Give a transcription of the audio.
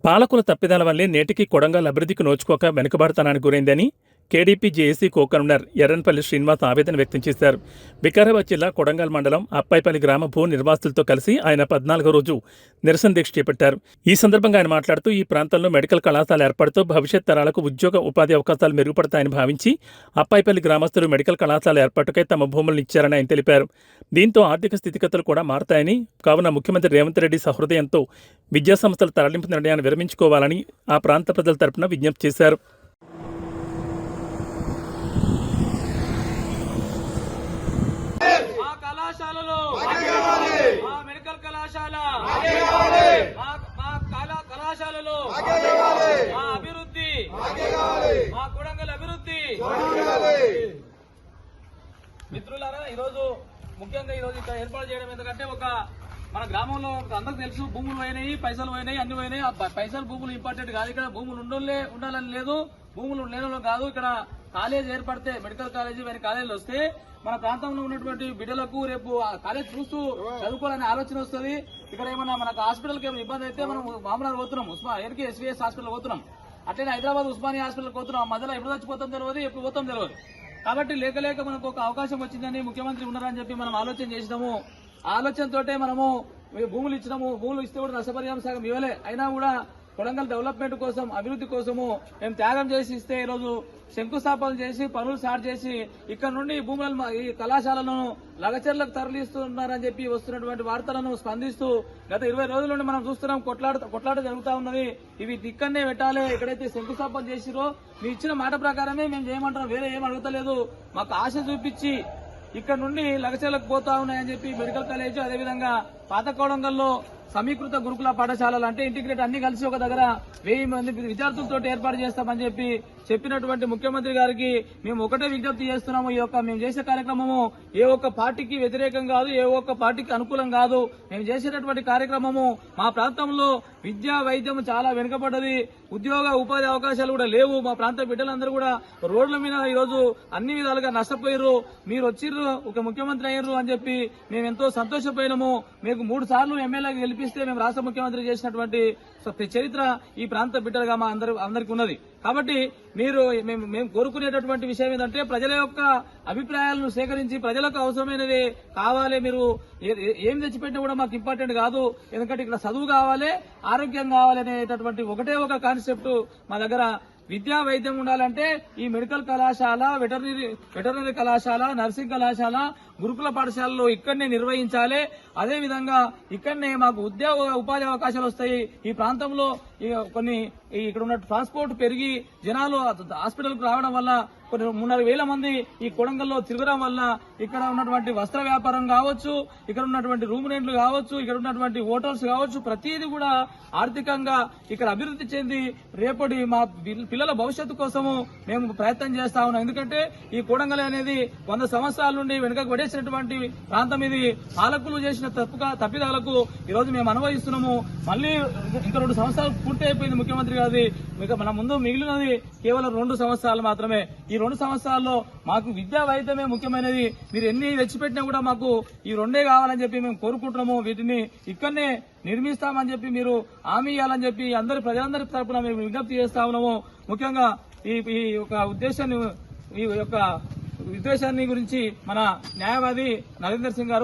పాలకుల తప్పిదాల వల్లే నేటికి కొడంగల్ అభివృద్ధికి నోచుకోక వెనుకబడతానానికి గురైందని కేడీపీ జేఏసీ కో-కన్వీనర్ ఎర్రన్పల్లి శ్రీనివాస్ ఆవేదన వ్యక్తం చేశారు. వికారాబాద్ జిల్లా కొడంగల్ మండలం అప్పాయిపల్లి గ్రామ భూ నిర్వాసితులతో కలిసి ఆయన 14వ రోజు నిరసన దీక్ష చేపట్టారు. ఈ సందర్భంగా ఆయన మాట్లాడుతూ ఈ ప్రాంతంలో మెడికల్ కళాశాల ఏర్పాటుతో భవిష్యత్ తరాలకు ఉద్యోగ ఉపాధి అవకాశాలు మెరుగుపడతాయని భావించి అప్పాయిపల్లి గ్రామస్తులు మెడికల్ కళాశాల ఏర్పాటుకై తమ భూములను ఇచ్చారని ఆయన తెలిపారు. దీంతో ఆర్థిక స్థితిగతులు కూడా మారతాయని, కావున ముఖ్యమంత్రి రేవంత్ రెడ్డి సహృదయంతో విద్యాసంస్థల తరలింపు నిర్ణయాన్ని విరమించుకోవాలని ఆ ప్రాంత ప్రజల తరపున విజ్ఞప్తి చేశారు. మెడికల్ కళాశాల కళాశాలలో అభివృద్ధి, మా కొడంగల్ అభివృద్ధి. మిత్రులారా, ఈరోజు ముఖ్యంగా ఇక్కడ ఏర్పాటు చేయడం ఎందుకంటే మన గ్రామంలో అందరికి తెలుసు, భూములు పోయినాయి, పైసలు పోయినాయి, అన్ని పోయినాయి. పైసలు భూములు ఇంపార్టెంట్ కాదు. ఇక్కడ భూములు ఉండాలని లేదు, భూములు లేనలో కాదు. ఇక్కడ కాలేజ్ ఏర్పడితే, మెడికల్ కాలేజీ వేరే కాలేజీలు వస్తే మన ప్రాంతంలో ఉన్నటువంటి బిడ్డలకు రేపు కాలేజ్ చూస్తూ చదువుకోవాలనే ఆలోచన వస్తుంది. ఇక్కడ ఏమన్నా మనకు హాస్పిటల్కి ఏమైనా ఇబ్బంది అయితే మనం మామూలు పోతున్నాం, ఎన్కే ఎస్వీఎస్ హాస్పిటల్ పోతున్నాం, అట్లనే హైదరాబాద్ ఉస్మానియా హాస్పిటల్ పోతున్నాం. మధ్యలో ఎప్పుడు చచ్చిపోతాం తెలియదు, ఎప్పుడు పోతాం తెలియదు. కాబట్టి లేక మనకు ఒక అవకాశం వచ్చిందని, ముఖ్యమంత్రి ఉన్నారని చెప్పి మనం ఆలోచన చేసినాము. ఆలోచనతోటే మనము భూములు ఇచ్చినాము. భూములు ఇస్తే కూడా నష్టపరిహారం సగం ఇవ్వలే. అయినా కూడా కొడంగల్ డెవలప్మెంట్ కోసం, అభివృద్ధి కోసము మేము త్యాగం చేసి ఇస్తే ఈరోజు శంకుస్థాపనలు చేసి పనులు స్టార్ట్ చేసి ఇక్కడ నుండి భూములను, ఈ కళాశాలను లగచర్లకు తరలిస్తున్నారని చెప్పి వస్తున్నటువంటి వార్తలను స్పందిస్తూ గత 20 రోజుల నుండి మనం చూస్తున్నాం. కొట్లాట జరుగుతూ ఉన్నది. ఇవి ఇక్కడనే పెట్టాలి. ఎక్కడైతే శంకుస్థాపన చేసిరో మీ ఇచ్చిన మాట ప్రకారమే మేము చేయమంటాం, వేరే ఏం అడుగుతలేదు. మాకు ఆశ చూపించి ఇక్కడ నుండి లగచర్లకు పోతా ఉన్నాయని చెప్పి మెడికల్ కాలేజ్, అదేవిధంగా పాత కొడంగల్లో సమీకృత గురుకుల పాఠశాలలు అంటే ఇంటిగ్రేట్ అన్ని కలిసి ఒక దగ్గర 1000 మంది విద్యార్థులతో ఏర్పాటు చేస్తామని చెప్పినటువంటి ముఖ్యమంత్రి గారికి మేము ఒకటే విజ్ఞప్తి చేస్తున్నాము. మేము చేసే కార్యక్రమము ఏ ఒక్క పార్టీకి వ్యతిరేకం కాదు, ఏ ఒక్క పార్టీకి అనుకూలం కాదు. మేము చేసేటటువంటి కార్యక్రమము మా ప్రాంతంలో విద్యా, వైద్యం చాలా వెనుకబడ్డది. ఉద్యోగ ఉపాధి అవకాశాలు కూడా లేవు. మా ప్రాంత బిడ్డలందరూ కూడా రోడ్ల మీద ఈరోజు అన్ని విధాలుగా నష్టపోయారు. మీరు వచ్చిర్రు, ఒక ముఖ్యమంత్రి అయ్యారు అని చెప్పి మేము ఎంతో సంతోషపోయినాము. మీకు 3 సార్లు ఎమ్మెల్యేగా గెలిపిస్తే మేము రాష్ట్ర ముఖ్యమంత్రి చేసినటువంటి చరిత్ర ఈ ప్రాంత బిడ్డలుగా మా అందరికీ ఉన్నది. కాబట్టి మేము కోరుకునేటటువంటి విషయం ఏంటంటే ప్రజల యొక్క అభిప్రాయాలను సేకరించి ప్రజలకు అవసరమైనది కావాలి. మీరు ఏం తెచ్చిపెట్టినా కూడా మాకు ఇంపార్టెంట్ కాదు. ఎందుకంటే ఇక్కడ చదువు కావాలి, ఆరోగ్యం కావాలి అనేటటువంటి ఒకటే ఒక కాన్సెప్ట్ మా దగ్గర. విద్యా, వైద్యం ఉండాలంటే ఈ మెడికల్ కళాశాల, వెటర్నరీ కళాశాల, నర్సింగ్ కళాశాల, గురుకుల పాఠశాలలో ఇక్కడనే నిర్వహించాలి. అదేవిధంగా ఇక్కడనే మాకు ఉద్యోగ ఉపాధి అవకాశాలు వస్తాయి. ఈ ప్రాంతంలో ఇక్కడ ఉన్న ట్రాన్స్పోర్ట్ పెరిగి జనాలు హాస్పిటల్కు రావడం వల్ల 3,500 మంది ఈ కొడంగల్లో తిరగడం వల్ల ఇక్కడ ఉన్నటువంటి వస్త్ర వ్యాపారం కావచ్చు, ఇక్కడ ఉన్నటువంటి రూమ్ రెంట్లు కావచ్చు, ఇక్కడ ఉన్నటువంటి హోటల్స్ కావచ్చు, ప్రతిదీ కూడా ఆర్థికంగా ఇక్కడ అభివృద్ధి చెంది రేపటి మా పిల్లల భవిష్యత్తు కోసము మేము ప్రయత్నం చేస్తా ఉన్నాం. ఎందుకంటే ఈ కొడంగల్ అనేది 100 సంవత్సరాల నుండి వెనుకకు పడేసినటువంటి ప్రాంతం. ఇది పాలకులు చేసిన తప్పిదాలకు ఈరోజు మేము అనుభవిస్తున్నాము. మళ్ళీ ఇంకా 2 సంవత్సరాలు పూర్తి అయిపోయింది ముఖ్యమంత్రి గారి. మన ముందు మిగిలినది కేవలం 2 సంవత్సరాలు మాత్రమే. ఈ 2 సంవత్సరాల్లో మాకు విద్యా, వైద్యమే ముఖ్యమైనది. మీరు ఎన్ని తెచ్చిపెట్టినా కూడా మాకు ఈ 2 కావాలని చెప్పి మేము కోరుకుంటున్నాము. వీటిని ఇక్కడనే నిర్మిస్తామని చెప్పి మీరు హామీ ఇవ్వాలని చెప్పి ప్రజలందరి తరపున మేము విజ్ఞప్తి చేస్తా ఉన్నాము. ముఖ్యంగా ఈ యొక్క ఉద్దేశాన్ని గురించి మన న్యాయవాది నరేందర్ సింగ్ గారు